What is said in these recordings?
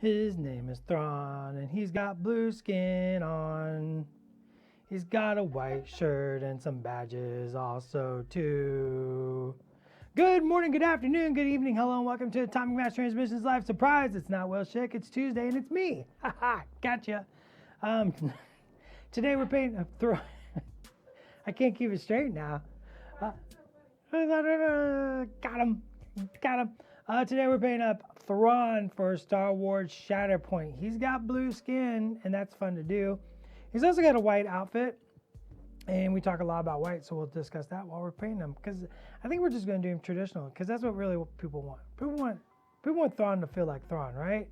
His name is Thrawn, and he's got blue skin on. He's got a white shirt and some badges also too. Good morning, good afternoon, good evening, hello, and welcome to Atomic Mass Transmissions Live. Surprise, it's not Will Schick, it's Tuesday, and it's me. Haha, gotcha. Um, Today we're painting a Thrawn. I can't keep it straight now. Got him. Today we're painting up Thrawn for Star Wars Shatterpoint. He's got blue skin, and that's fun to do. He's also got a white outfit, and we talk a lot about white, so we'll discuss that while we're painting him. Because I think we're just going to do him traditional, because that's what people want. People want Thrawn to feel like Thrawn, right?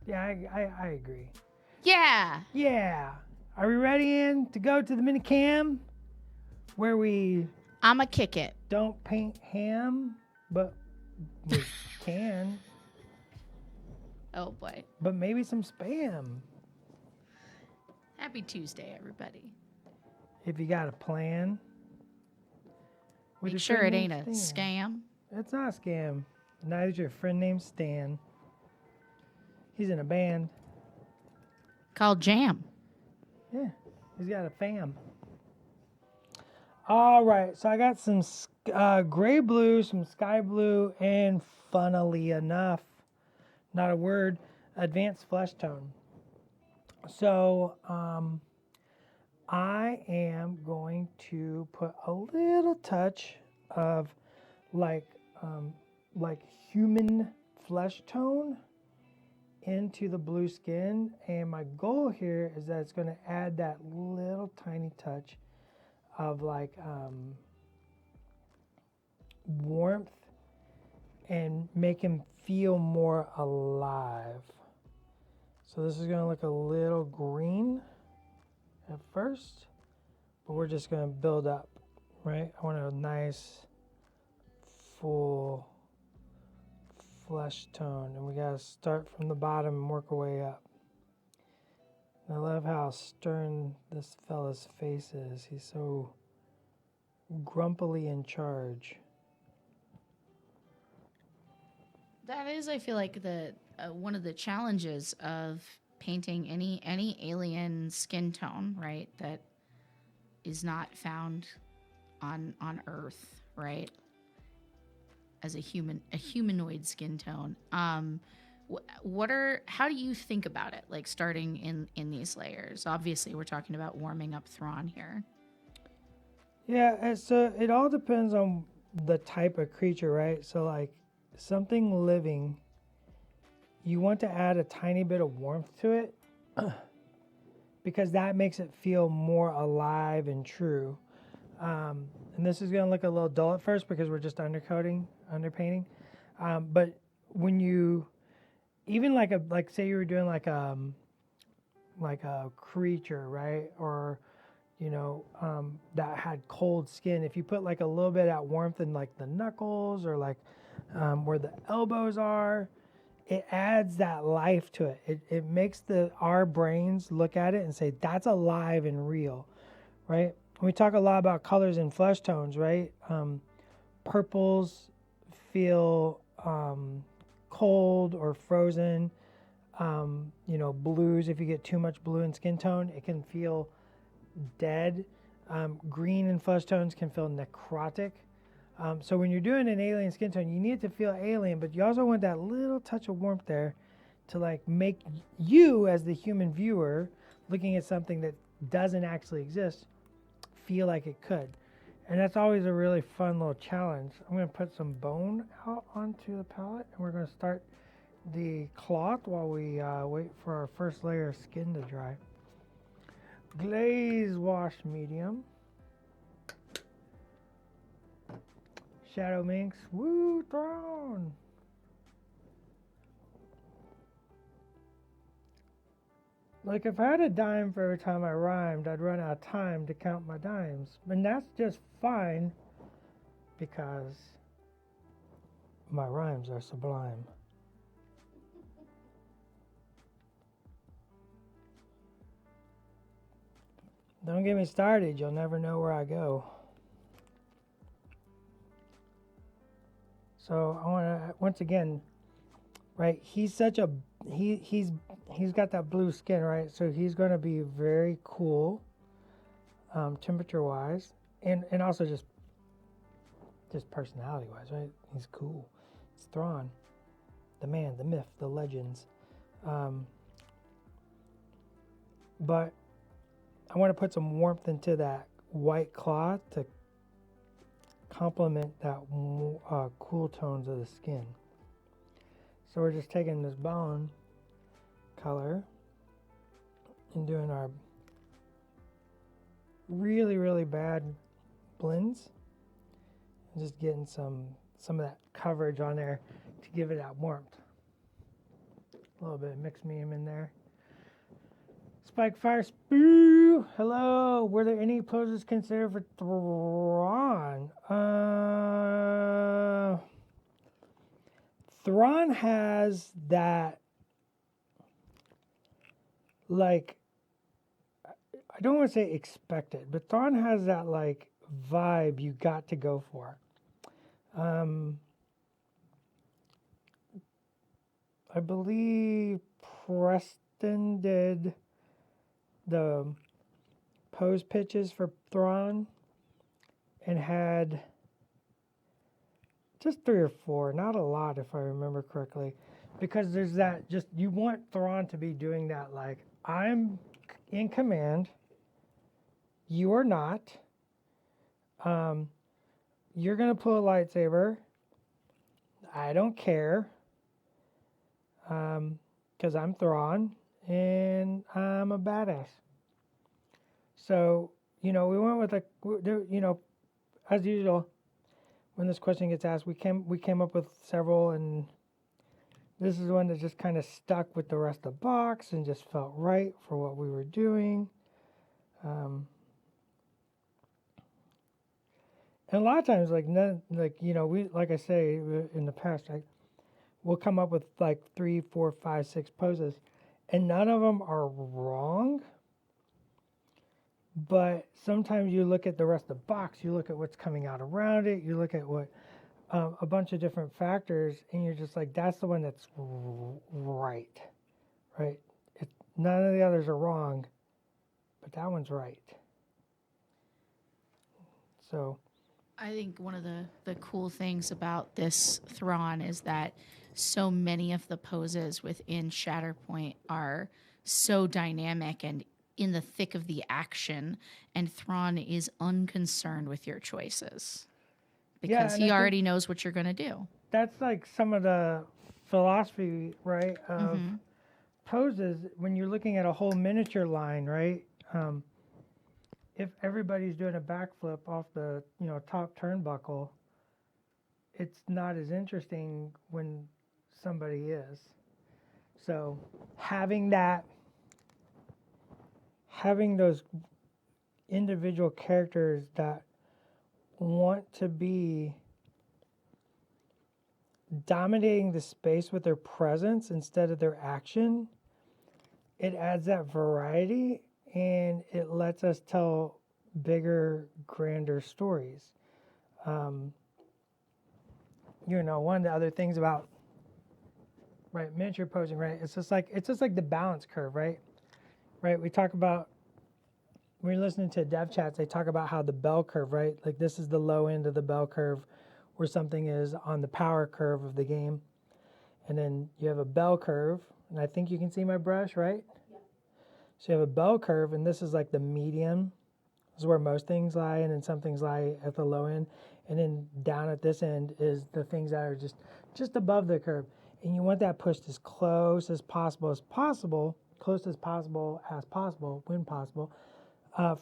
Yeah, I agree. Yeah. Yeah. Are we ready to go to the mini cam where we I'ma kick it. don't paint ham, but we can. Oh boy. But maybe some spam. Happy Tuesday, everybody. If you got a plan. with Make a sure friend it ain't named a Stan. scam. It's not a scam. Neither is your friend named Stan. He's in a band. Called Jam. Yeah, he's got a fam. All right, so I got some gray blue, some sky blue, and funnily enough, not a word, advanced flesh tone. So I am going to put a little touch of like human flesh tone into the blue skin, and my goal here is that it's going to add that little tiny touch of like warmth and make him feel more alive. So this is going to look a little green at first, but we're just going to build up, right? I want a nice full flesh tone, and we got to start from the bottom and work our way up. I love how stern this fella's face is. He's so grumpily in charge. That is, I feel like, the one of the challenges of painting any alien skin tone, right? That is not found on Earth, right? As a humanoid skin tone. How do you think about it, like starting in these layers? Obviously we're talking about warming up Thrawn here. Yeah, so it all depends on the type of creature, right? So like something living, you want to add a tiny bit of warmth to it because that makes it feel more alive and true. And this is going to look a little dull at first because we're just underpainting. But when you, even like say you were doing like a creature, right? Or, that had cold skin. If you put like a little bit of that warmth in like the knuckles or like where the elbows are, it adds that life to it. It makes our brains look at it and say, that's alive and real, right? We talk a lot about colors and flesh tones, right? Purples feel cold or frozen. Blues, if you get too much blue in skin tone, it can feel dead. Green and flesh tones can feel necrotic. So when you're doing an alien skin tone, you need it to feel alien, but you also want that little touch of warmth there to like make you as the human viewer looking at something that doesn't actually exist feel like it could. And that's always a really fun little challenge. I'm going to put some bone out onto the palette, and we're going to start the cloth while we wait for our first layer of skin to dry. Glaze wash medium. Shadow minks. Woo, Thrawn. Like if I had a dime for every time I rhymed, I'd run out of time to count my dimes. And that's just fine because my rhymes are sublime. Don't get me started, you'll never know where I go. So I want to, once again, right? He's got that blue skin, right? So he's going to be very cool, temperature wise, and also just personality wise, right? He's cool. It's Thrawn, the man, the myth, the legends. But I want to put some warmth into that white cloth to complement that cool tones of the skin. So we're just taking this bone color and doing our really, really bad blends and just getting some of that coverage on there to give it that warmth. A little bit of mixed medium in there. Spike Fire Spoo, hello. Were there any poses considered for Thrawn? Thrawn has that, like, I don't want to say expected, but Thrawn has that, like, vibe you got to go for. I believe Preston did the pose pitches for Thrawn and had just 3 or 4, not a lot if I remember correctly, because there's that, just, you want Thrawn to be doing that, like, I'm in command, you are not, you're gonna pull a lightsaber, I don't care, because I'm Thrawn and I'm a badass. So, we went with as usual, when this question gets asked, we came up with several, and this is one that just kind of stuck with the rest of the box and just felt right for what we were doing. And a lot of times, we, like I say in the past, we'll come up with like 3, 4, 5, 6 poses, and none of them are wrong. But sometimes you look at the rest of the box, you look at what's coming out around it, you look at what a bunch of different factors, and you're just like, that's the one that's right? None of the others are wrong, but that one's right. So I think one of the cool things about this Thrawn is that so many of the poses within Shatterpoint are so dynamic and in the thick of the action, and Thrawn is unconcerned with your choices because he already knows what you're going to do. That's like some of the philosophy, right, of poses when you're looking at a whole miniature line, right? If everybody's doing a backflip off the top turnbuckle, it's not as interesting when somebody is. So having those individual characters that want to be dominating the space with their presence instead of their action, it adds that variety and it lets us tell bigger, grander stories. One of the other things about miniature posing, it's just like the balance curve, right? We talk about, when you're listening to dev chats, they talk about how the bell curve, right? Like this is the low end of the bell curve where something is on the power curve of the game. And then you have a bell curve, and I think you can see my brush, right? Yeah. So you have a bell curve, and this is like the medium. This is where most things lie, and then some things lie at the low end. And then down at this end is the things that are just above the curve. And you want that pushed as close as possible, when possible,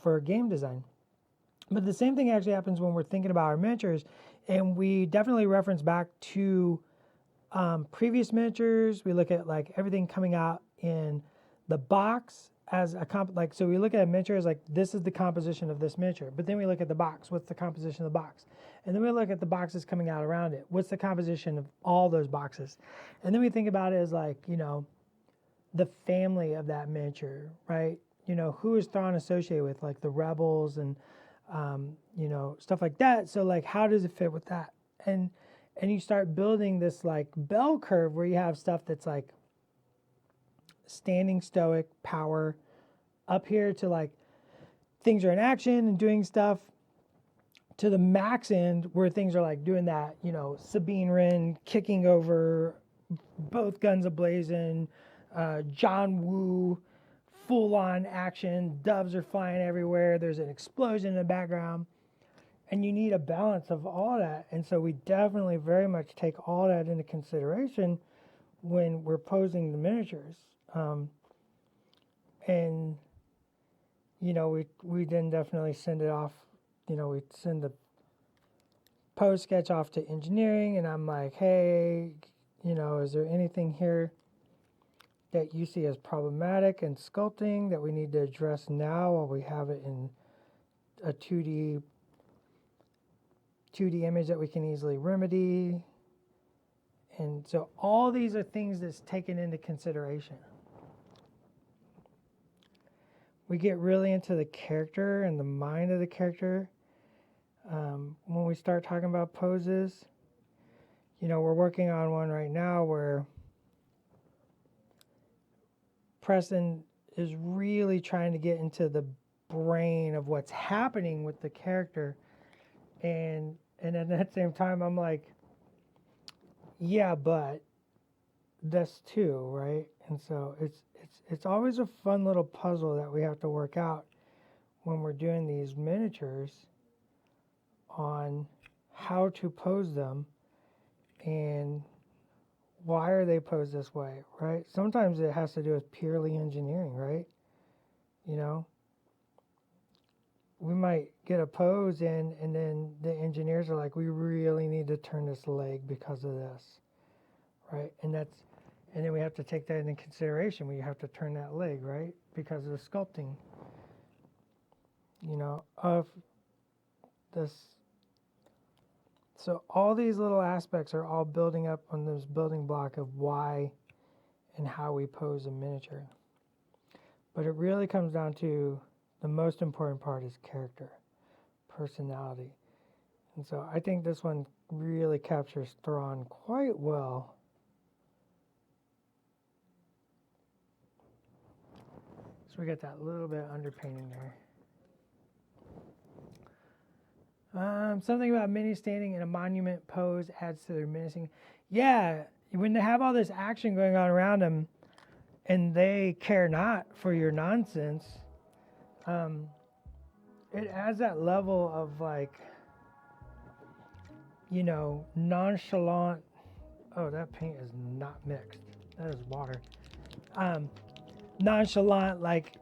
for game design. But the same thing actually happens when we're thinking about our miniatures, and we definitely reference back to previous miniatures. We look at like everything coming out in the box as a so we look at a miniature as like, this is the composition of this miniature, but then we look at the box, what's the composition of the box? And then we look at the boxes coming out around it, what's the composition of all those boxes? And then we think about it as like, the family of that miniature, right? Who is Thrawn associated with, like the rebels and stuff like that. So like, how does it fit with that? And And you start building this like bell curve where you have stuff that's like standing stoic power up here to like things are in action and doing stuff, to the max end where things are like doing that, you know, Sabine Wren kicking over, both guns ablazing, John Woo, full on action, doves are flying everywhere, there's an explosion in the background, and you need a balance of all that. And so we definitely very much take all that into consideration when we're posing the miniatures. And you know, we then definitely send it off. You know, we send the pose sketch off to engineering, and I'm like, hey, you know, is there anything here that you see as problematic in sculpting that we need to address now while we have it in a 2D image that we can easily remedy? And so all these are things that's taken into consideration. We get really into the character and the mind of the character when we start talking about poses. You know, we're working on one right now where Preston is really trying to get into the brain of what's happening with the character. And at that same time, I'm like, yeah, but this too, right? And so it's always a fun little puzzle that we have to work out when we're doing these miniatures on how to pose them and why are they posed this way, right? Sometimes it has to do with purely engineering, right? You know, we might get a pose in and then the engineers are like, we really need to turn this leg because of this, right? And then we have to take that into consideration. We have to turn that leg, right? Because of the sculpting, you know, of this. So all these little aspects are all building up on this building block of why and how we pose a miniature. But it really comes down to the most important part is character, personality. And so I think this one really captures Thrawn quite well. So we got that little bit of underpainting there. Something about mini standing in a monument pose adds to their menacing. Yeah, when they have all this action going on around them and they care not for your nonsense, it adds that level of like, you know, nonchalant. Oh, that paint is not mixed. That is water. Nonchalant, like,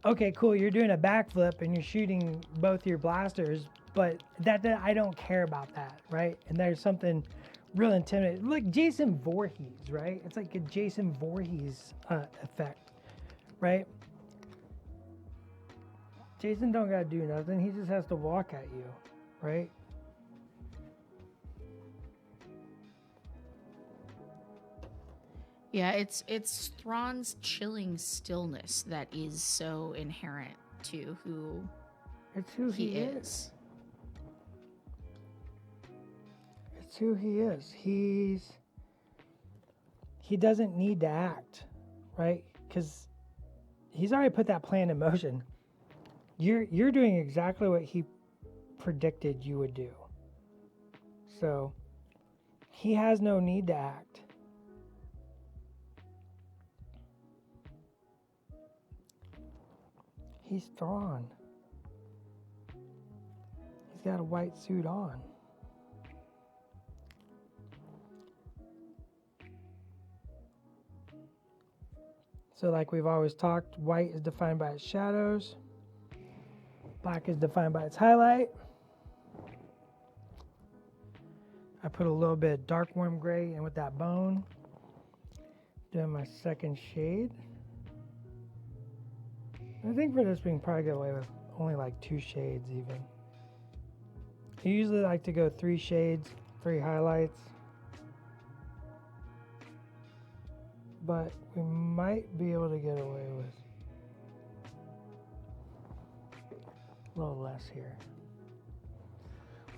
okay, cool, you're doing a backflip and you're shooting both your blasters, but that I don't care about that, right? And there's something real intimidating. Like Jason Voorhees, right? It's like a Jason Voorhees effect, right? Jason don't gotta do nothing. He just has to walk at you, right? Yeah, it's Thrawn's chilling stillness that is so inherent to who It's who he he is. It's who he is. He doesn't need to act, right? Because he's already put that plan in motion. You're doing exactly what he predicted you would do. So he has no need to act. He's Thrawn. He's got a white suit on. So like we've always talked, white is defined by its shadows. Black is defined by its highlight. I put a little bit of dark warm gray in with that bone. Doing my second shade. I think for this we can probably get away with only like 2 shades even. I usually like to go 3 shades, 3 highlights. But we might be able to get away with a little less here.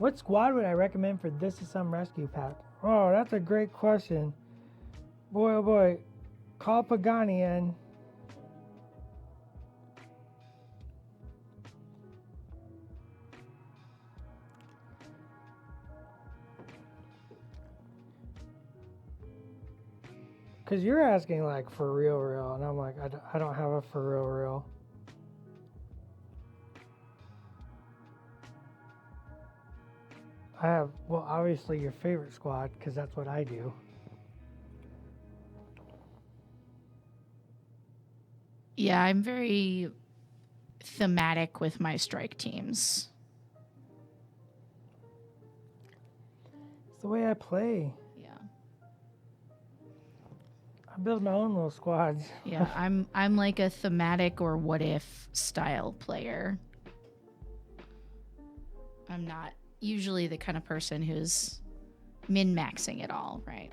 What squad would I recommend for This Is Some Rescue Pack? Oh, that's a great question. Boy, oh boy. Call Pagani in. Because you're asking like for real, and I'm like, I don't have a for real. I have, well, obviously your favorite squad, because that's what I do. Yeah, I'm very thematic with my strike teams. It's the way I play. Yeah. I build my own little squads. Yeah, I'm like a thematic or what if style player. I'm not usually the kind of person who's min-maxing it all, right?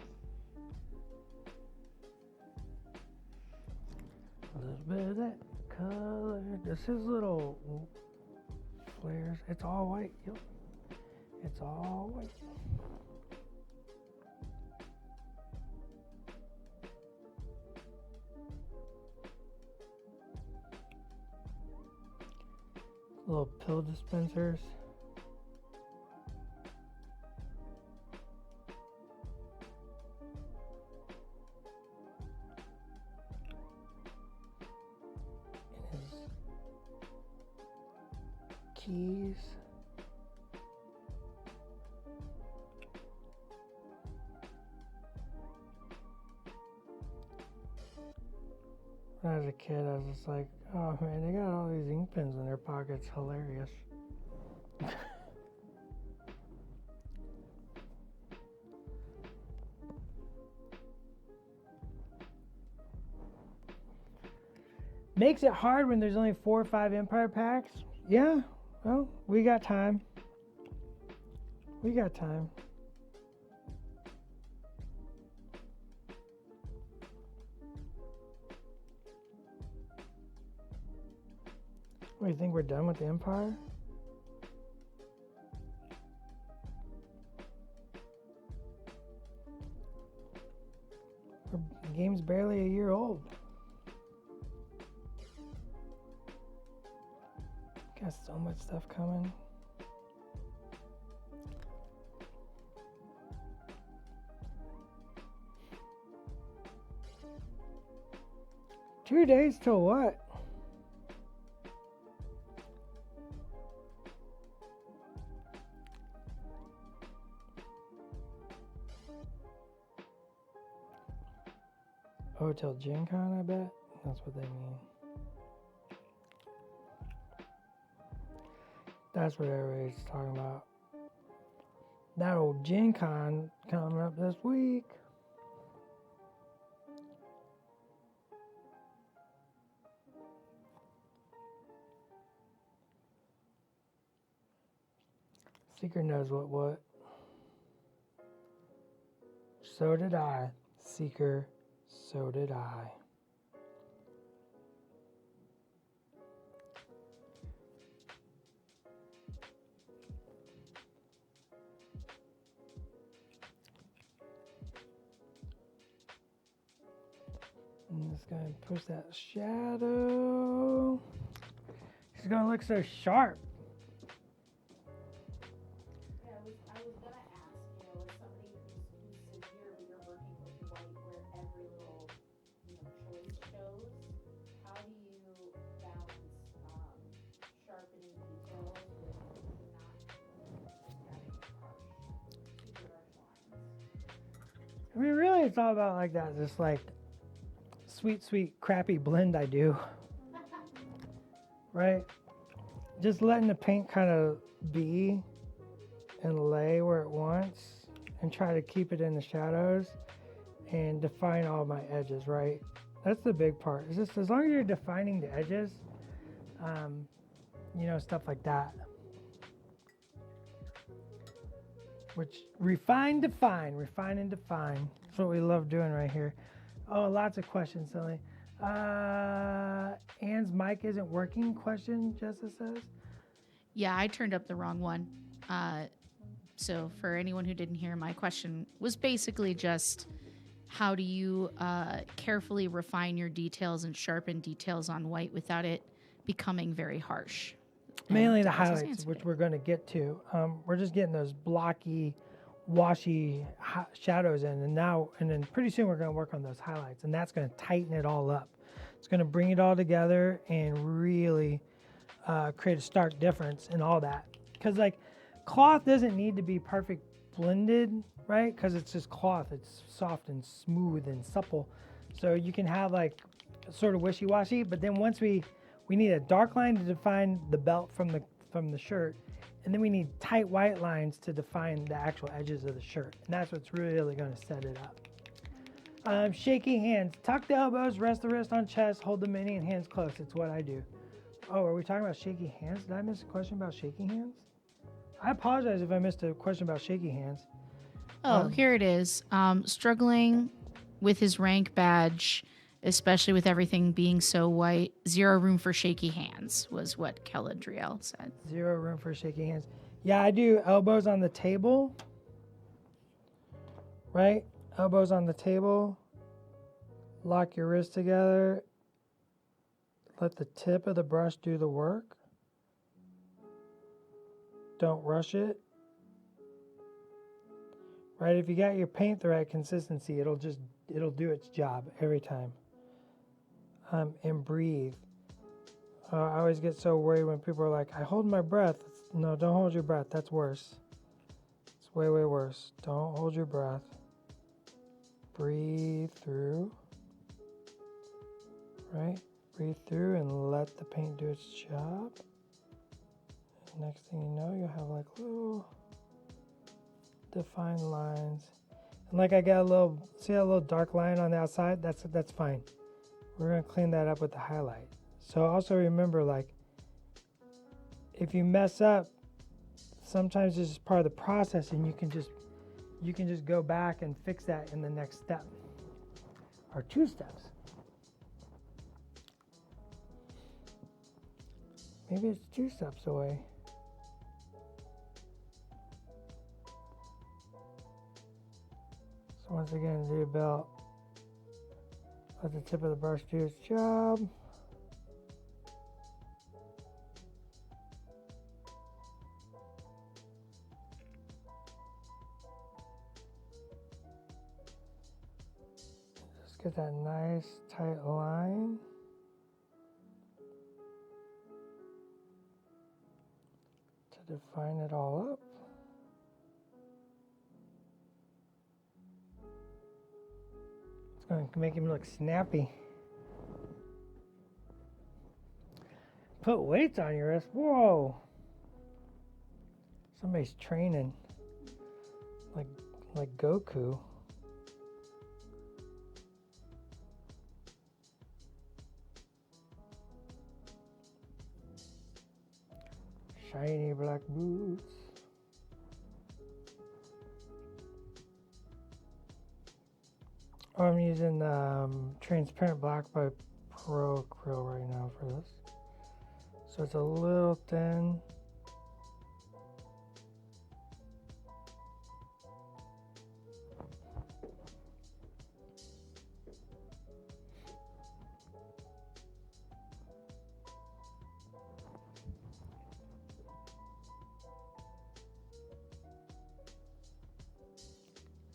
A little bit of that color. This is little flares. It's all white. Yep. It's all white. Little pill dispensers. His keys. When I was a kid, I was just like, oh man, they got all these ink pens in their pockets. Hilarious. Makes it hard when there's only 4 or 5 Empire packs. Yeah, well, we got time. We got time. What, do you think we're done with the Empire? The game's barely a year old. Got so much stuff coming. Two days till what? Oh, till Gen Con, I bet? That's what they mean. That's what everybody's talking about. That old Gen Con coming up this week. Seeker knows what. So did I. Seeker, so did I. I'm just gonna push that shadow. She's gonna look so sharp. Yeah, I was gonna ask, as somebody who's severe, but you're working with white where every little, choice shows, how do you balance sharpening details with not just having super harsh lines? I mean, really, it's all about like that. Just like sweet, crappy blend I do. Right? Just letting the paint kind of be and lay where it wants and try to keep it in the shadows and define all my edges, right? That's the big part. It's just as long as you're defining the edges, stuff like that. Which refine, define. That's what we love doing right here. Oh, lots of questions, Silly. Anne's mic isn't working, question, Jessica says. Yeah, I turned up the wrong one. So for anyone who didn't hear, my question was basically just how do you carefully refine your details and sharpen details on white without it becoming very harsh? Mainly And the Daz has highlights, answered which it. we're going to get to. We're just getting those blocky, washy shadows in, and then pretty soon we're going to work on those highlights, and that's going to tighten it all up. It's going to bring it all together and really create a stark difference in all that. Because like cloth doesn't need to be perfect blended, right? Because it's just cloth. It's soft and smooth and supple. So you can have like sort of wishy-washy, but then once we need a dark line to define the belt from the shirt, and then we need tight white lines to define the actual edges of the shirt. And that's what's really going to set it up. Shaky hands. Tuck the elbows, rest the wrist on chest, hold the mini and hands close. It's what I do. Oh, are we talking about shaky hands? Did I miss a question about shaky hands? I apologize if I missed a question about shaky hands. Oh, here it is. Struggling with his rank badge, especially with everything being so white. Zero room for shaky hands was what Keladriel said. Zero room for shaky hands. Yeah, I do elbows on the table. Right? Elbows on the table. Lock your wrists together. Let the tip of the brush do the work. Don't rush it. Right? If you got your paint the right consistency, it'll do its job every time. And breathe. I always get so worried when people are like, I hold my breath. No, don't hold your breath. That's worse. It's way, way worse. Don't hold your breath. Breathe through. Right? Breathe through and let the paint do its job. And next thing you know, you'll have like little defined lines. And like I got see that little dark line on the outside? That's fine. We're going to clean that up with the highlight. So also remember, like, if you mess up, sometimes this is part of the process, and you can just go back and fix that in the next step, or 2 steps. Maybe it's 2 steps away. So once again, do your belt. Let the tip of the brush do its job. Just get that nice tight line. To define it all up. It's going to make him look snappy. Put weights on your wrist. Whoa. Somebody's training. Like Goku. Shiny black boots. I'm using transparent black by Pro Acryl right now for this. So it's a little thin.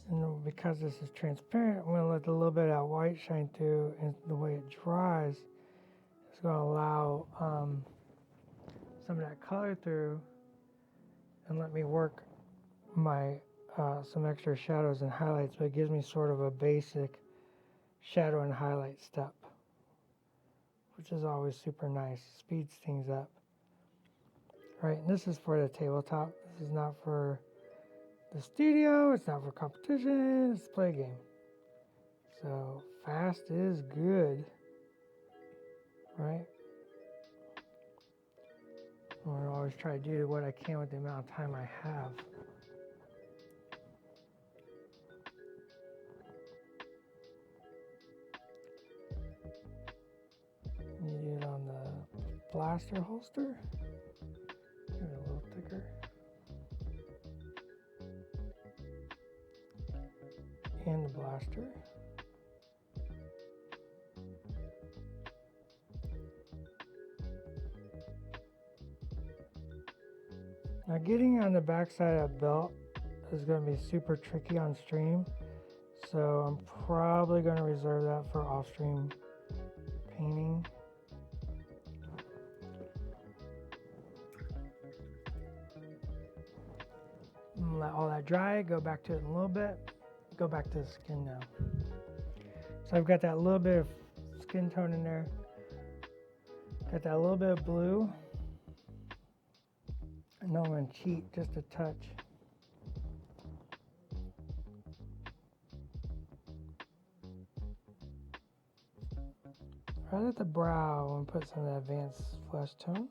And because this is transparent, I'm going to let a little bit of that white shine through, and the way it dries is going to allow some of that color through and let me work my some extra shadows and highlights, but it gives me sort of a basic shadow and highlight step, which is always super nice. Speeds things up. Right, and this is for the tabletop. This is not for the studio, it's not for competition, it's a play game. So fast is good, right? I'm going to always try to do what I can with the amount of time I have. You do it on the blaster holster. Give it a little thicker. and the blaster. Now getting on the backside of that belt is going to be super tricky on stream, so I'm probably going to reserve that for off-stream painting. Let all that dry, go back to it in a little bit, go back to the skin now. So I've got that little bit of skin tone in there, got that little bit of blue, and I'm going to cheat just a touch. Right at the brow, and put some of that advanced flesh tone.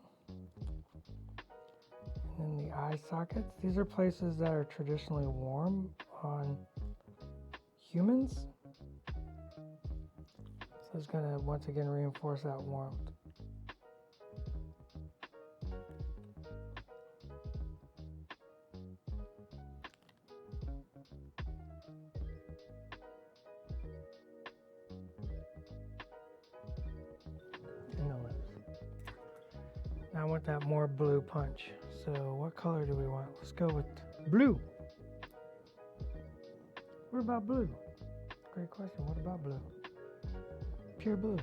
And then the eye sockets. These are places that are traditionally warm on humans. So it's going to once again reinforce that warmth. And the lips. Now I want that more blue punch. So what color do we want? Let's go with blue. What about blue? Great question. What about blue? Pure blue.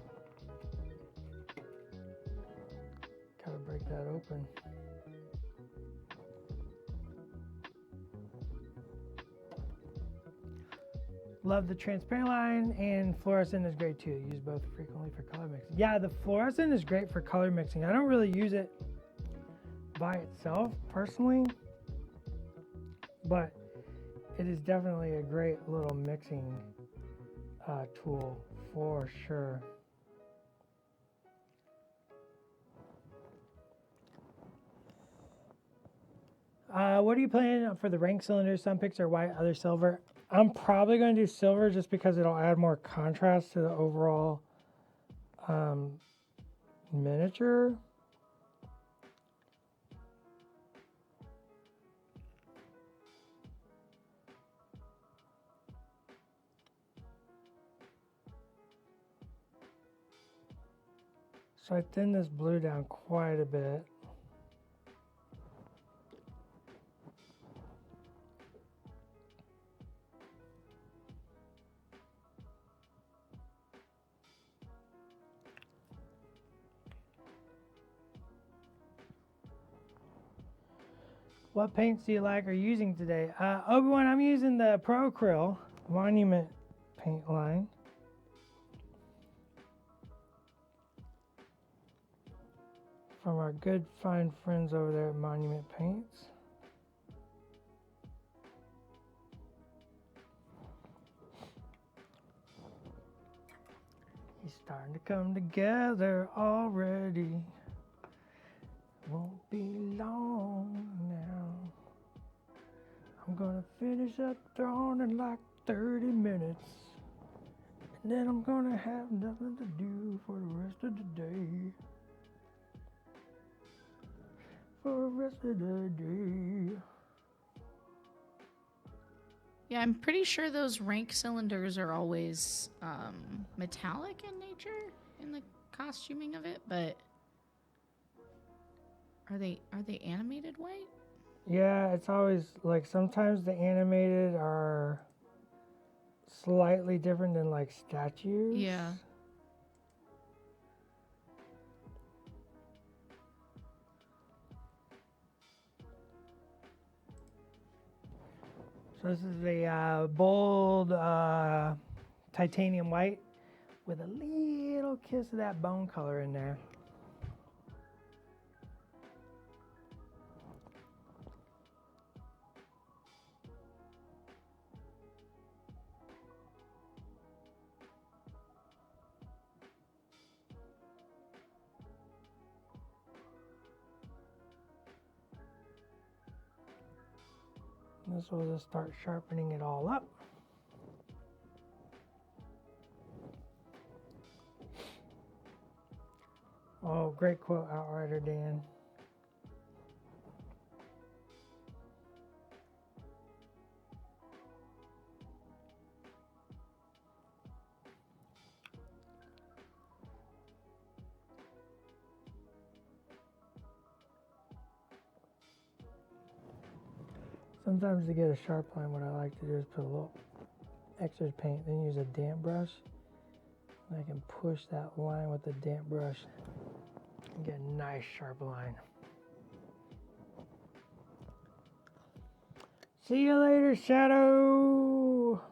Gotta break that open. Love the transparent line, and fluorescent is great too. Use both frequently for color mixing. Yeah, the fluorescent is great for color mixing. I don't really use it by itself personally, but it is definitely a great little mixing tool for sure. What are you planning for the rank cylinders? Some picks are white, others silver. I'm probably going to do silver just because it'll add more contrast to the overall miniature. So I thinned this blue down quite a bit. What paints do you like or using today? Obi-Wan, I'm using the Pro Acryl Monument paint line. From our good fine friends over there at Monument Paints. He's starting to come together already. Won't be long now. I'm gonna finish up Thrawn in like 30 minutes. And then I'm gonna have nothing to do for the rest of the day. For the rest of the day. Yeah, I'm pretty sure those rank cylinders are always metallic in nature in the costuming of it, but are they animated white? Yeah, it's always like sometimes the animated are slightly different than like statues. Yeah. So this is a bold titanium white with a little kiss of that bone color in there. This will just start sharpening it all up. Oh, great quote, Outrider Dan. Sometimes to get a sharp line, what I like to do is put a little extra paint, then use a damp brush. And I can push that line with the damp brush and get a nice sharp line. See you later, Shadow!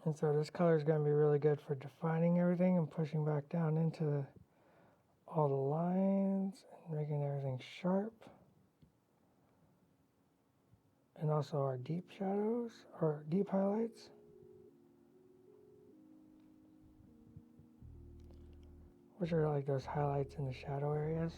And so this color is going to be really good for defining everything and pushing back down into all the lines and making everything sharp. And also our deep shadows, or deep highlights. Which are like those highlights in the shadow areas.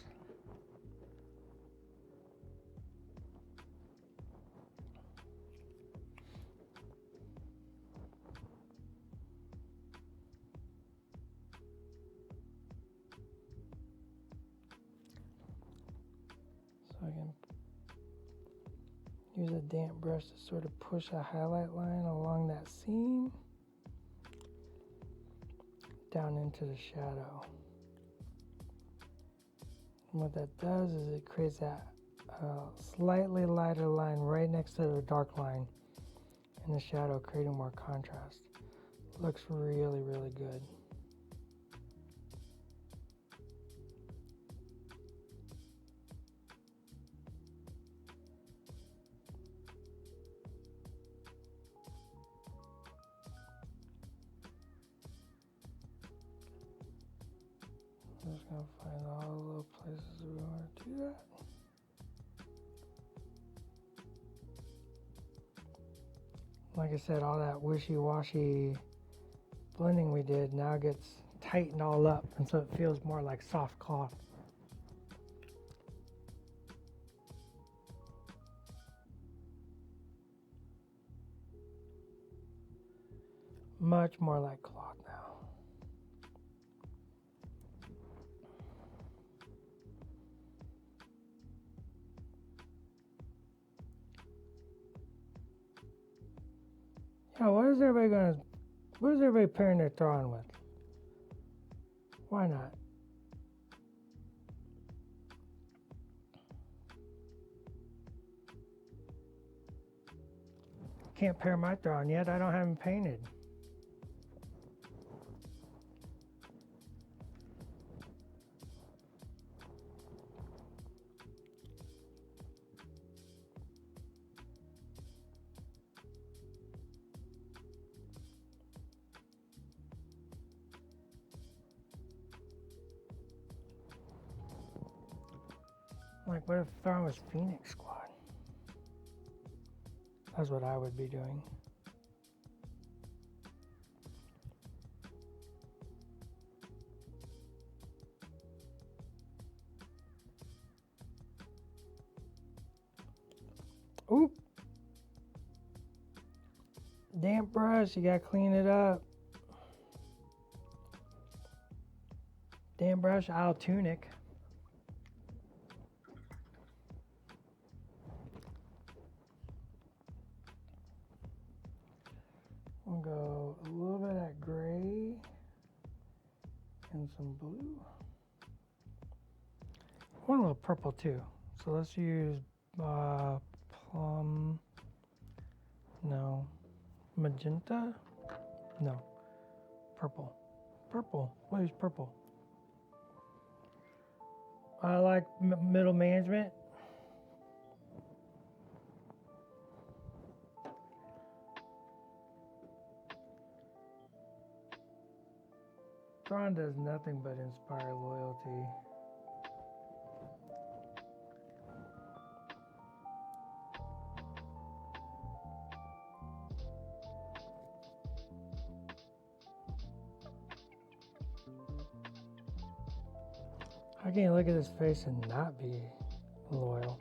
So I can use a damp brush to sort of push a highlight line along that seam down into the shadow. And what that does is it creates that slightly lighter line right next to the dark line in the shadow, creating more contrast. Looks really, really good. I'm just going to find all the little places we want to do that. Like I said, all that wishy-washy blending we did now gets tightened all up, and so it feels more like soft cloth. Much more like cloth now. Yeah, what is everybody pairing their Thrawn with? Why not? Can't pair my Thrawn yet, I don't have him painted. Like, what if Thrawn was Phoenix Squad? That's what I would be doing. Oop! Damp brush, you gotta clean it up. Damp brush, I'll tunic. We'll go a little bit of gray and some blue. I want a little purple too. So let's use plum. No. Magenta? No. Purple. Purple. What is purple? I like middle management. Thrawn does nothing but inspire loyalty. How can you look at his face and not be loyal?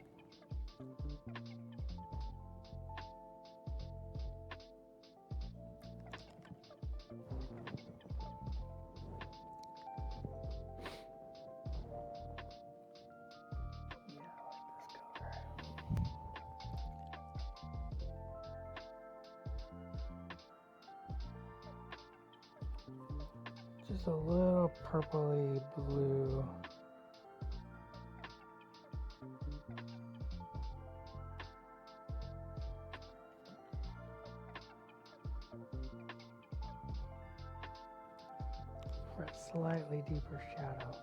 Just a little purpley blue. For a slightly deeper shadow.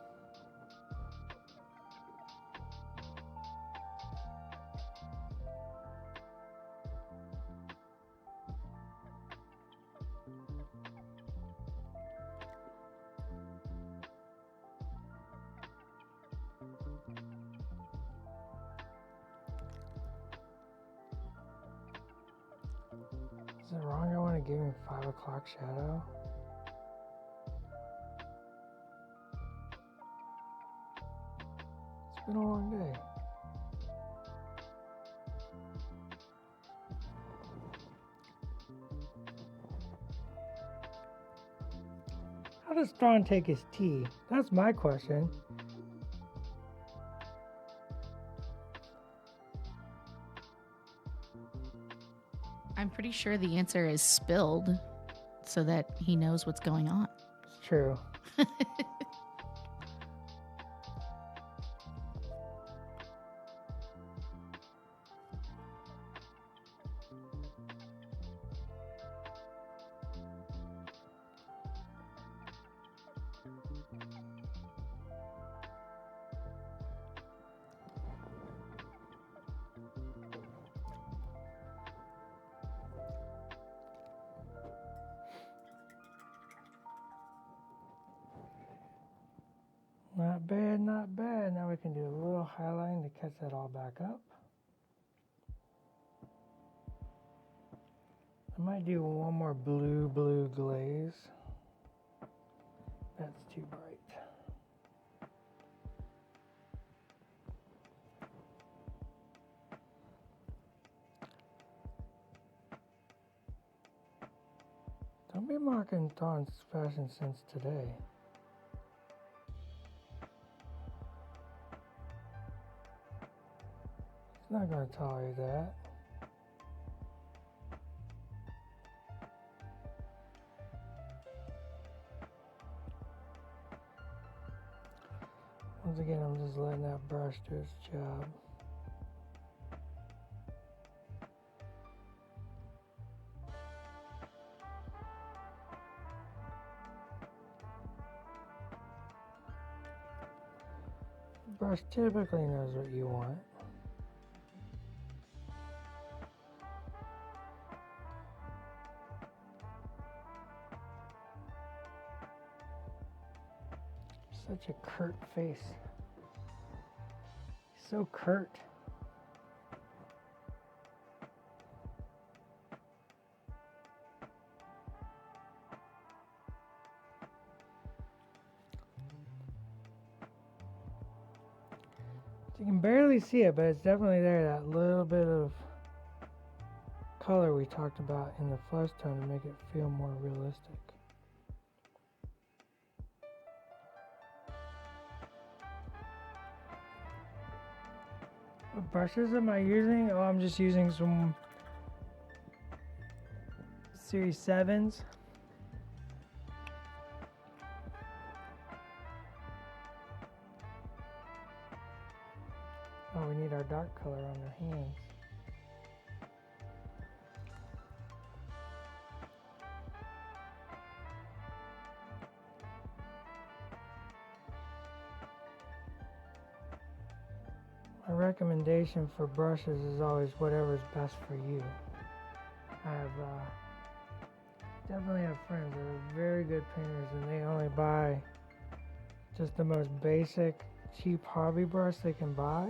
Is it wrong I want to give him 5 o'clock shadow? It's been a long day. How does Thrawn take his tea? That's my question. I'm pretty sure the answer is spilled so that he knows what's going on. It's true. Not bad, not bad. Now we can do a little highlighting to catch that all back up. I might do one more blue glaze. That's too bright. Don't be mocking Thrawn's fashion sense today. He's not going to tolerate that. Once again, I'm just letting that brush do its job. The brush typically knows what you want. Such a curt face. He's so curt. You can barely see it, but it's definitely there. That little bit of color we talked about in the flesh tone to make it feel more realistic. What brushes am I using? Oh, I'm just using some Series 7s. Oh, we need our dark color on our hands. My recommendation for brushes is always whatever's best for you. I have definitely have friends that are very good painters and they only buy just the most basic cheap hobby brush they can buy,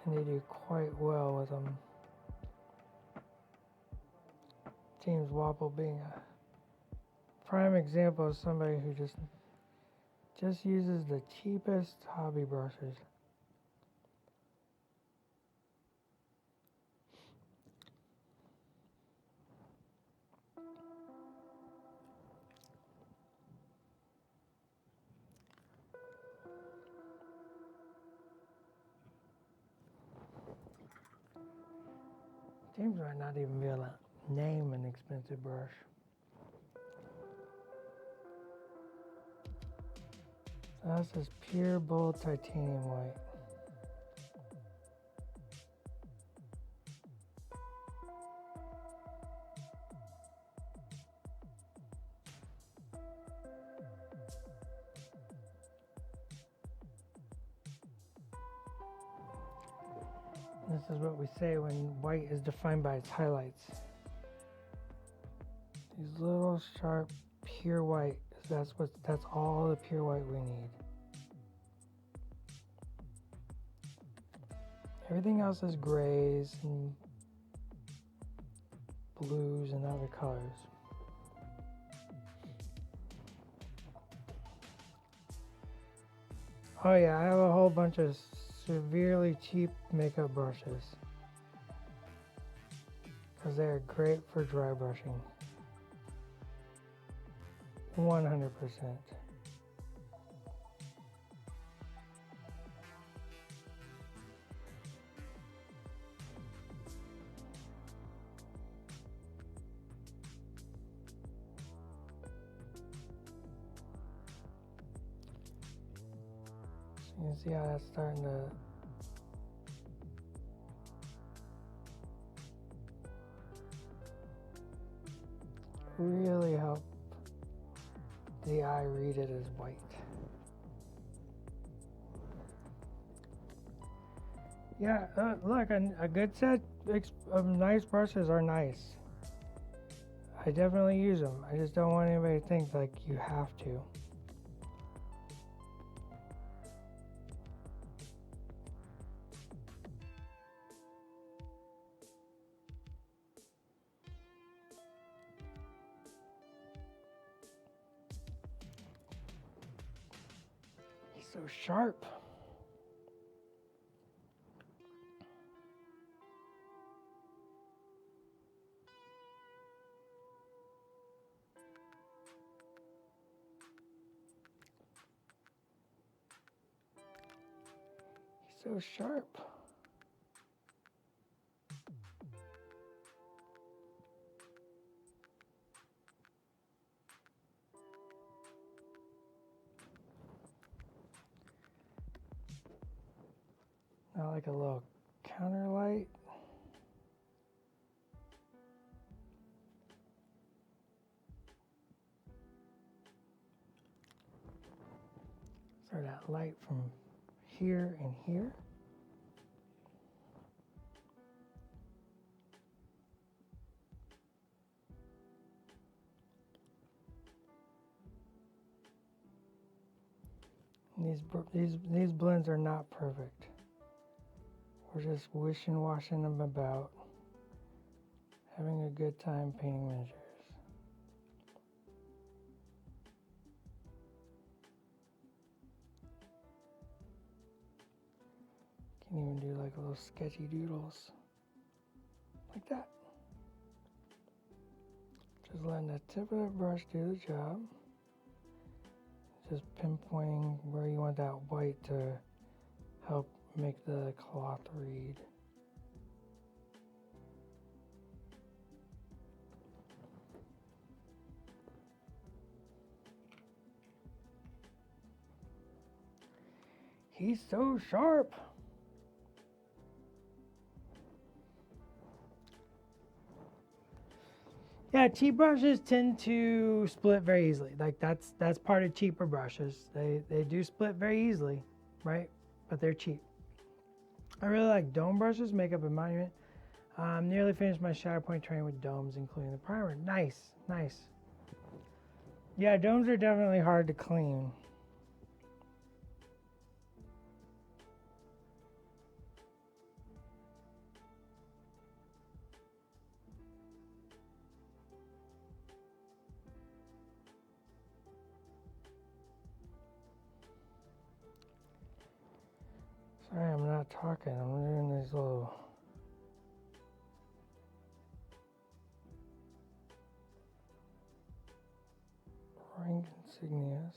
and they do quite well with them. James Wapple being a prime example of somebody who just uses the cheapest hobby brushes. James might not even be able to name an expensive brush. So that's this pure bold titanium white. This is what we say when white is defined by its highlights. These little sharp pure white, that's all the pure white we need. Everything else is grays and blues and other colors. Oh yeah, I have a whole bunch of severely cheap makeup brushes because they are great for dry brushing. 100%. You can see how that's starting to really help the eye read it as white. Yeah, look, a good set of nice brushes are nice. I definitely use them. I just don't want anybody to think like you have to. He's so sharp. He's so sharp. Now like a little counter light. So that light from here and here. These blends are not perfect. We're just wishing, washing them about, having a good time painting miniatures. Can even do like little sketchy doodles, like that. Just letting the tip of the brush do the job. Just pinpointing where you want that white to help make the cloth read. He's so sharp. Yeah, cheap brushes tend to split very easily. Like that's part of cheaper brushes. They do split very easily, right? But they're cheap. I really like dome brushes, make up a monument. Nearly finished my Shatterpoint training with domes, including the primer. Nice, nice. Yeah, domes are definitely hard to clean. Sorry, I'm not talking. I'm doing these little rank insignias.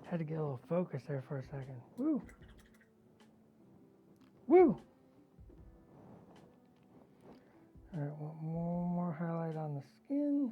Had to get a little focus there for a second. Woo! Woo! Alright, one more highlight on the skin.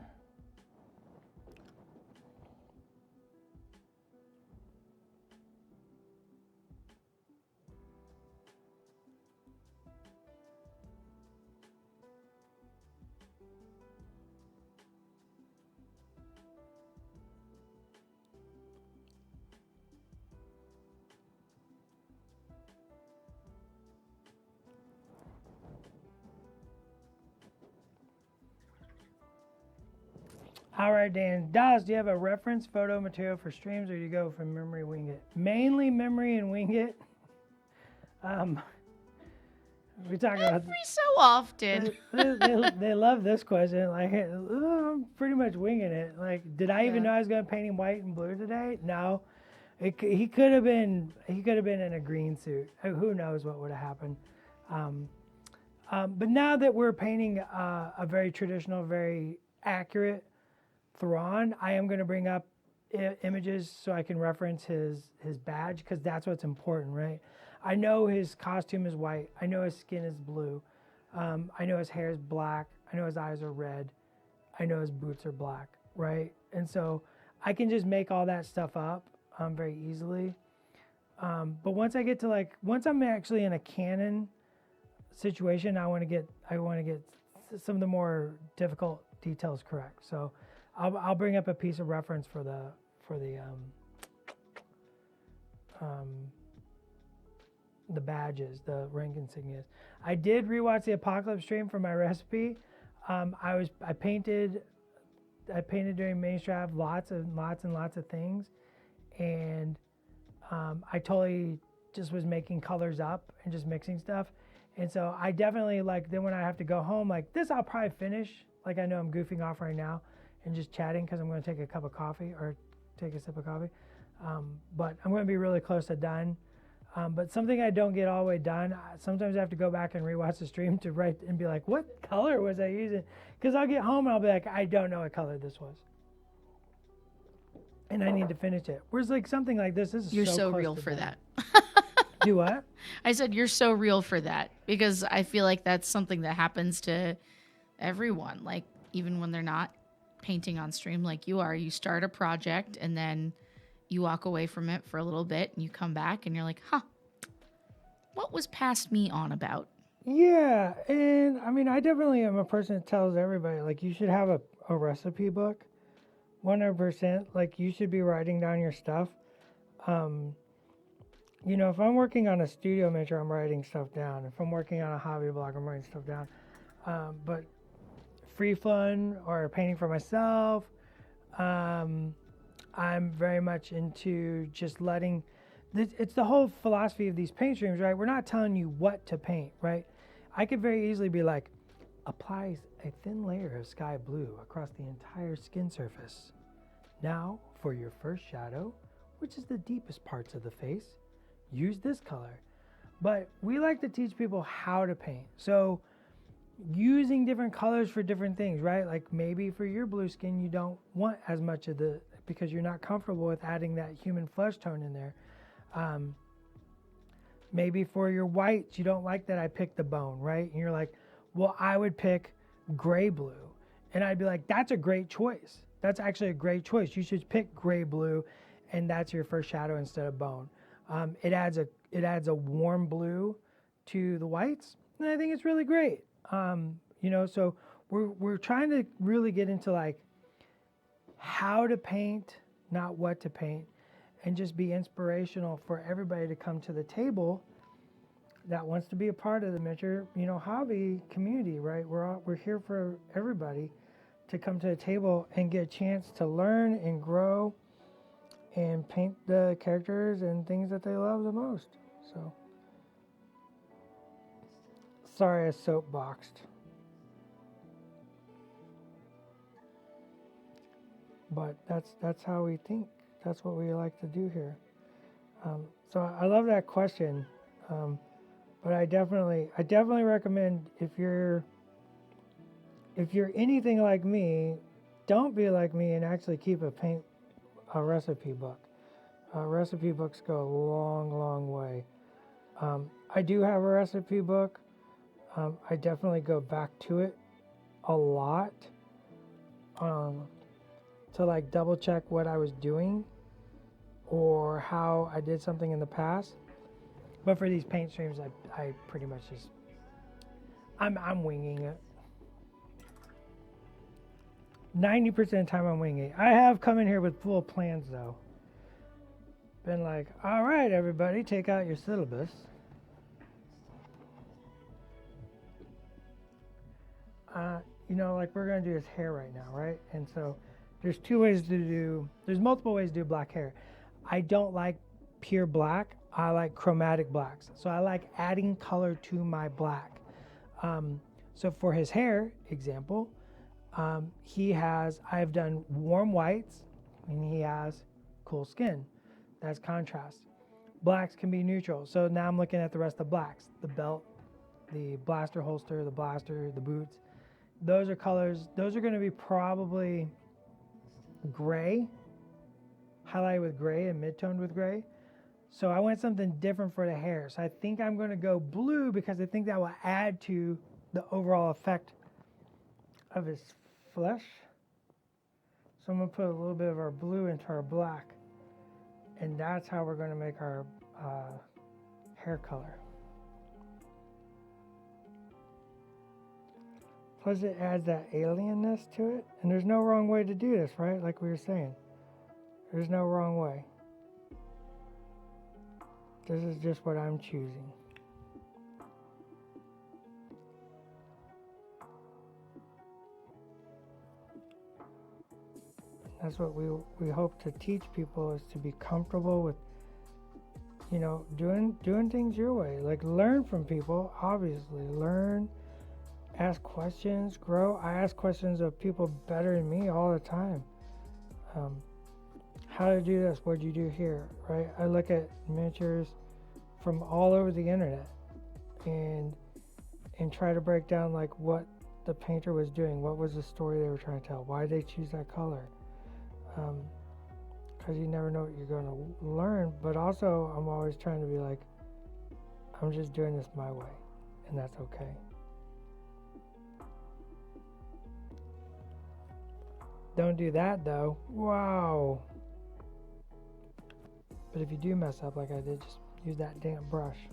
All right, Dan. Daz, do you have a reference photo material for streams, or do you go from memory wing it? Mainly memory and wing it. We talk about Every so often. they love this question. Like, hey, I'm pretty much winging it. Like, did I even know I was going to paint him white and blue today? No. He could have been in a green suit. Who knows what would have happened. But now that we're painting a very traditional, very accurate Thrawn, I am going to bring up images so I can reference his badge, because that's what's important, right? I know his costume is white. I know his skin is blue. I know his hair is black. I know his eyes are red. I know his boots are black, right? And so I can just make all that stuff up very easily. But once I get to once I'm actually in a canon situation, I want to get some of the more difficult details correct. So I'll bring up a piece of reference for the badges, the rank insignias. I did rewatch the Apocalypse stream for my recipe. I painted during main strat lots and lots of things, and I totally just was making colors up and just mixing stuff. And so I definitely then when I have to go home, this I'll probably finish. I know I'm goofing off right now and just chatting because I'm going to take a cup of coffee or take a sip of coffee. But I'm going to be really close to done. But something I don't get all the way done, sometimes I have to go back and rewatch the stream to write and be like, what color was I using? Because I'll get home and I'll be like, I don't know what color this was. And I need to finish it. Whereas something like this is You're so close real to for done. that. Do what? I said you're so real for that, because I feel like that's something that happens to everyone. Even when they're not painting on stream like you are, you start a project and then you walk away from it for a little bit and you come back and you're like, what was past me on about? Yeah, and I mean, I definitely am a person that tells everybody, you should have a recipe book. 100%. You should be writing down your stuff. If I'm working on a studio miniature, I'm writing stuff down. If I'm working on a hobby blog, I'm writing stuff down. But free fun or painting for myself, I'm very much into just letting. It's the whole philosophy of these paint streams, right? We're not telling you what to paint, right? I could very easily be like, applies a thin layer of sky blue across the entire skin surface. Now, for your first shadow, which is the deepest parts of the face, use this color. But we like to teach people how to paint. So using different colors for different things, right? Maybe for your blue skin, you don't want as much of because you're not comfortable with adding that human flesh tone in there. Maybe for your whites, you don't like that I picked the bone, right? And you're like, well, I would pick gray blue. And I'd be like, that's a great choice. That's actually a great choice. You should pick gray blue, and that's your first shadow instead of bone. It adds a warm blue to the whites, and I think it's really great. So we're trying to really get into how to paint, not what to paint, and just be inspirational for everybody to come to the table that wants to be a part of the miniature, hobby community, right? We're here for everybody to come to the table and get a chance to learn and grow and paint the characters and things that they love the most. So, sorry I soapboxed. But that's how we think. That's what we like to do here. So I love that question. But I definitely recommend if you're anything like me, don't be like me and actually keep a recipe book. Recipe books go a long way. I do have a recipe book. I definitely go back to it a lot to double check what I was doing or how I did something in the past. But for these paint streams, I pretty much just I'm winging it. 90% of the time I'm winging it. I have come in here with full plans though. Been like, all right, everybody, take out your syllabus. We're gonna do his hair right now, right? And so there's multiple ways to do black hair. I don't like pure black. I like chromatic blacks. So I like adding color to my black. So for his hair, example, I've done warm whites and he has cool skin. That's contrast. Blacks can be neutral. So now I'm looking at the rest of blacks. The belt, the blaster holster, the blaster, the boots. Those are colors. Those are going to be probably gray, highlighted with gray and mid-toned with gray. So I went something different for the hair. So I think I'm going to go blue because I think that will add to the overall effect of his flesh. So I'm going to put a little bit of our blue into our black. And that's how we're going to make our hair color. Plus it adds that alienness to it. And there's no wrong way to do this, right? Like we were saying. There's no wrong way. This is just what I'm choosing. That's what we hope to teach people, is to be comfortable with, doing things your way. Like, learn from people, obviously. Learn, ask questions, grow. I ask questions of people better than me all the time. How to do this, what'd you do here, right? I look at miniatures from all over the internet and try to break down like what the painter was doing, what was the story they were trying to tell, why did they choose that color. Because you never know what you're going to learn. But also, I'm always trying to be like, I'm just doing this my way, and that's okay. Don't do that though. Wow. But if you do mess up like I did, just use that damn brush.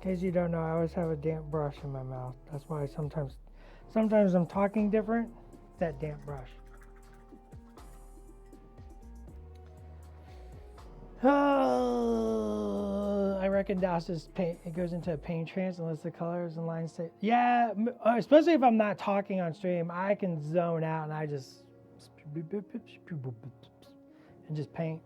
In case you don't know, I always have a damp brush in my mouth. That's why sometimes I'm talking different. It's that damp brush. Oh, I reckon Das's paint, it goes into a paint trance unless the colors and lines stay. Yeah, especially if I'm not talking on stream, I can zone out and I just paint.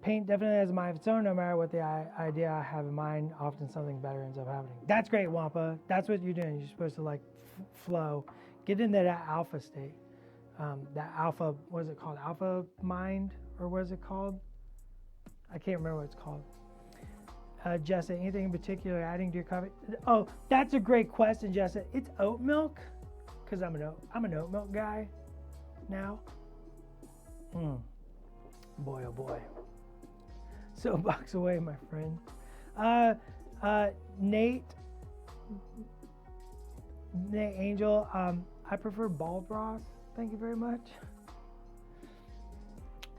Paint definitely has a mind of its own, no matter what the idea I have in mind. Often something better ends up happening. That's great, Wampa. That's what you're doing. You're supposed to like flow, get into that alpha state. That alpha, what is it called? Alpha mind, or what is it called? I can't remember what it's called. Jessa, anything in particular adding to your coffee? Oh, that's a great question, Jessa. It's oat milk, because I'm an oat milk guy now. Boy, oh boy. Soapbox away, my friend. Nate Angel, I prefer bald bras. Thank you very much.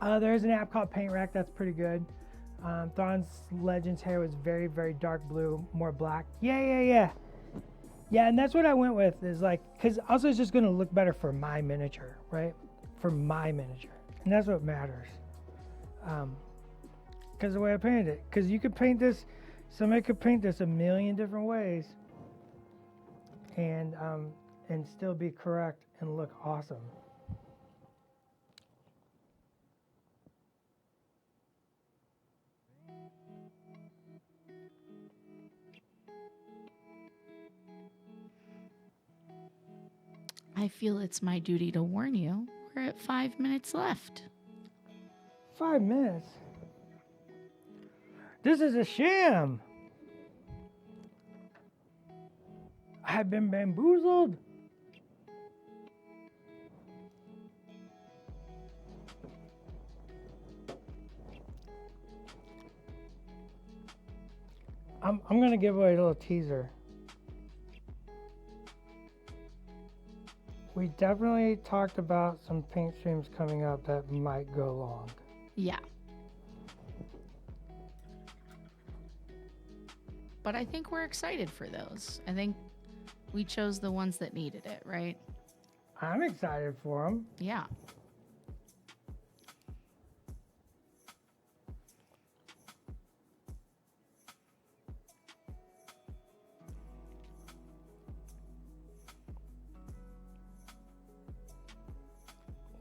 There's an app called Paint Rack that's pretty good. Thrawn's Legends hair was very, very dark blue, more black. Yeah, and that's what I went with, is like, because also it's just going to look better for my miniature, right? For my miniature. And that's what matters. Because the way I painted it. Because you could paint this, somebody could paint this a million different ways and still be correct and look awesome. I feel it's my duty to warn you. We're at 5 minutes left. 5 minutes? This is a sham. I've been bamboozled. I'm going to give away a little teaser. We definitely talked about some paint streams coming up that might go long. Yeah. But I think we're excited for those. I think we chose the ones that needed it, right? I'm excited for them. Yeah.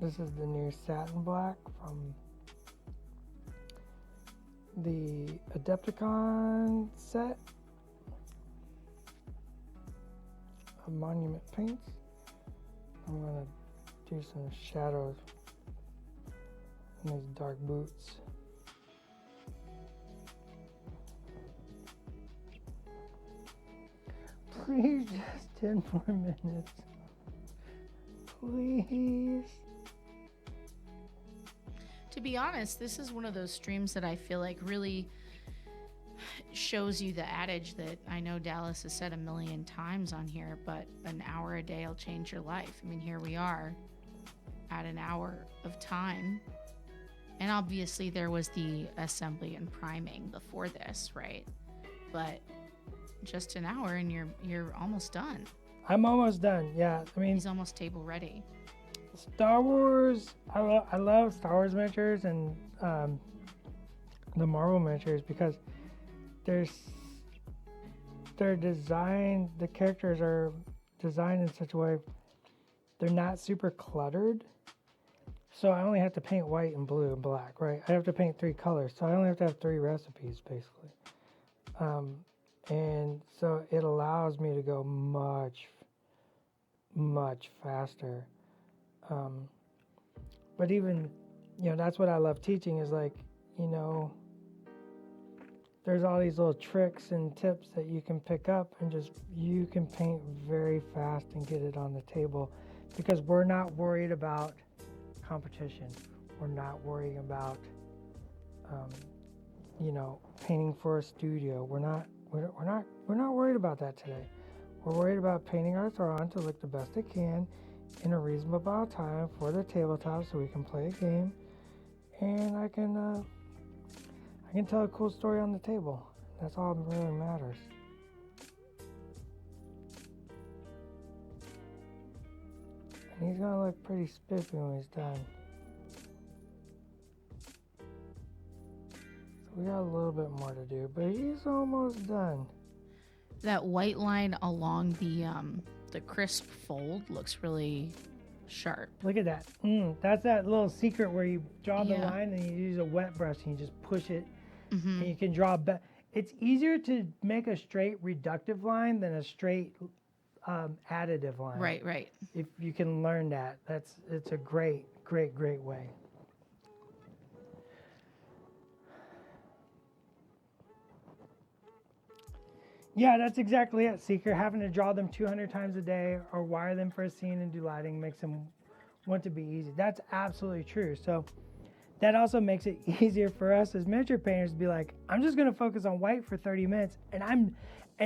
This is the new satin black from the Adepticon set of Monument Paints. I'm going to do some shadows in these dark boots. Please, just 10 more minutes. Please. To be honest, this is one of those streams that I feel like really shows you the adage that I know Dallas has said a million times on here, but an hour a day will change your life. I mean, here we are at an hour of time. And obviously there was the assembly and priming before this, right? But just an hour and you're almost done. I'm almost done. Yeah, I mean, He's almost table ready. Star Wars. I love Star Wars miniatures and the Marvel miniatures because they're designed. The characters are designed in such a way they're not super cluttered. So I only have to paint white and blue and black, right? I have to paint 3 colors, so I only have to have 3 recipes basically. And so it allows me to go much faster. But even, that's what I love teaching is like, there's all these little tricks and tips that you can pick up and you can paint very fast and get it on the table because we're not worried about competition. We're not worrying about, painting for a studio. We're not worried about that today. We're worried about painting our Thrawn to look the best it can in a reasonable amount of time for the tabletop so we can play a game and I can tell a cool story on the table. That's all that really matters. And he's gonna look pretty spiffy when he's done. So we got a little bit more to do, but he's almost done. That white line along the crisp fold looks really sharp. Look at that. That's that little secret where you draw the line and you use a wet brush and you just push it and you can draw it's easier to make a straight reductive line than a straight additive line. Right. If you can learn that, it's a great way. Yeah, that's exactly it, Seeker. Having to draw them 200 times a day or wire them for a scene and do lighting makes them want to be easy. That's absolutely true. So that also makes it easier for us as miniature painters to be like, I'm just going to focus on white for 30 minutes and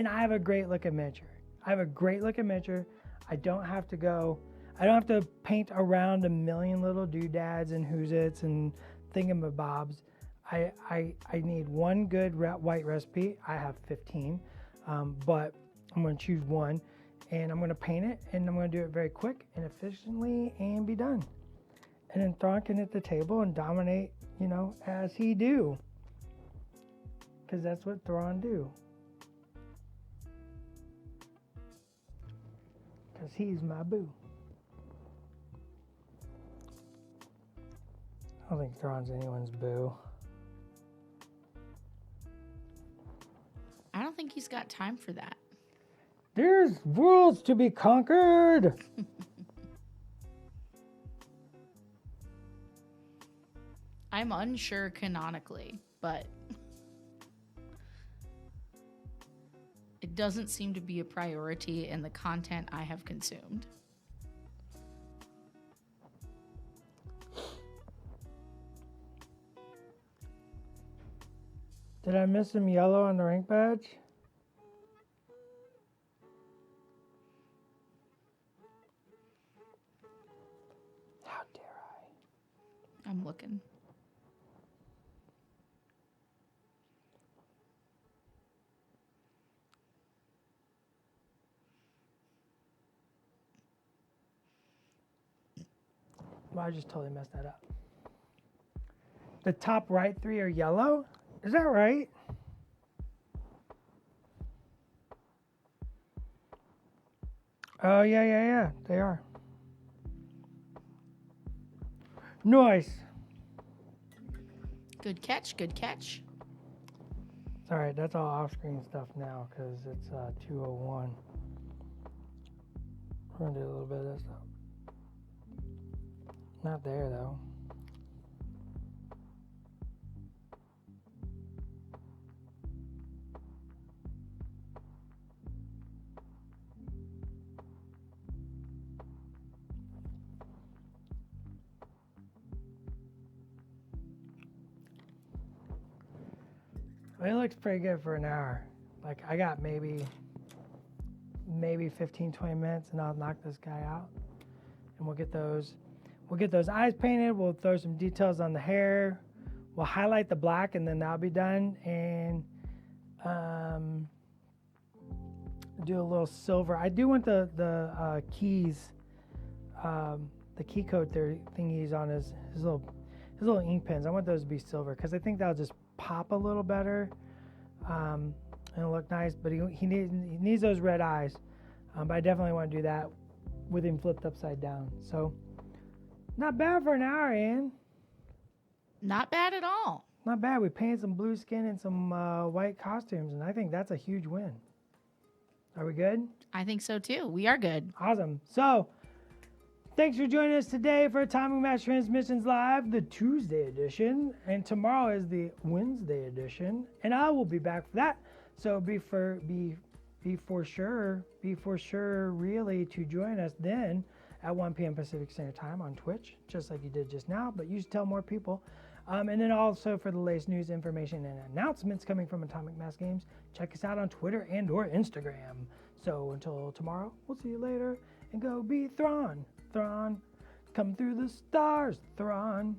I have a great looking miniature. I have a great looking miniature. I don't have to paint around a million little doodads and who's-its and thingamabobs. I need one good white recipe. I have 15. But I'm going to choose one and I'm going to paint it and I'm going to do it very quick and efficiently and be done. And then Thrawn can hit the table and dominate, as he do. Because that's what Thrawn do. Because he's my boo. I don't think Thrawn's anyone's boo. I don't think he's got time for that. There's worlds to be conquered. I'm unsure canonically, but it doesn't seem to be a priority in the content I have consumed. Did I miss some yellow on the rank badge? How dare I? I'm looking. Well, I just totally messed that up. The top right 3 are yellow? Is that right? Oh, yeah, they are. Nice. Good catch. Good catch. It's all right. That's all off-screen stuff now because it's 2:01. We're gonna do a little bit of this stuff. Not there though. It looks pretty good for an hour. Like I got maybe 15, 20 minutes and I'll knock this guy out. And we'll get those eyes painted. We'll throw some details on the hair. We'll highlight the black and then that'll be done. And do a little silver. I do want the keys, the key code thingies on his little ink pens. I want those to be silver because I think that'll just pop a little better and it'll look nice. But he needs those red eyes. But I definitely want to do that with him flipped upside down. So not bad for an hour, Ian. Not bad at all. Not bad. We painted some blue skin and some white costumes, and I think that's a huge win. Are we good? I think so too. We are good. Awesome. So, thanks for joining us today for Atomic Mass Transmissions Live, the Tuesday edition, and tomorrow is the Wednesday edition, and I will be back for that. So be for sure really to join us then at 1 p.m. Pacific Standard Time on Twitch, just like you did just now, but you should tell more people. And then also for the latest news, information, and announcements coming from Atomic Mass Games, check us out on Twitter and or Instagram. So until tomorrow, we'll see you later, and go be Thrawn. Thrawn, come through the stars, Thrawn.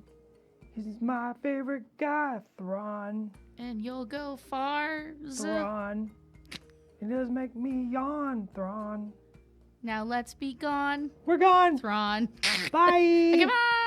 He's my favorite guy, Thrawn. And you'll go far, Thrawn. It does make me yawn, Thrawn. Now let's be gone. We're gone. Thrawn. Bye. Okay, bye.